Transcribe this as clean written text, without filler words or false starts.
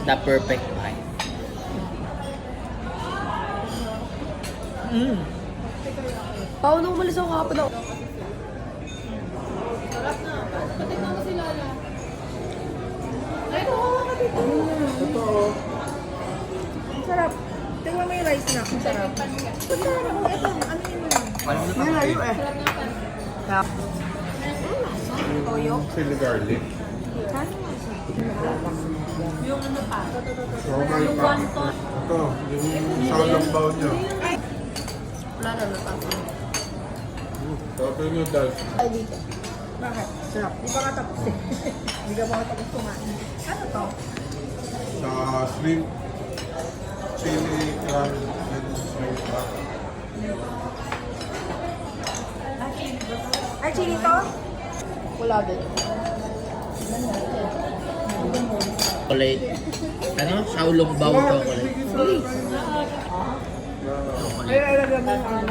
The perfect pie. Pao, nung umalis ako kapag ako. Sarap na. Patignan mo si Lala. Ay, kawawa ka dito. Totoo. Ang sarap. Tingnan mo yung rice na. Ang sarap. Ito, ano yun lang. May layo eh. Sarap. Toyo. Chili garlic. Yung ano pa. Strawberry Yung pa. wonton. Ito, yung salambaw niya. Wala na pa. Tapos noodles. Ay, dito. Bakit? Sarap. Di pa nga tapos eh. Hindi ka mga tapos kumain. Ano to? Sa shrimp. Chili crab and shrimp wrap. Ay, chili to? Wala din. Chocolate. Ano? Shaolong bao chocolate. Ay, ilagay mo yung ano.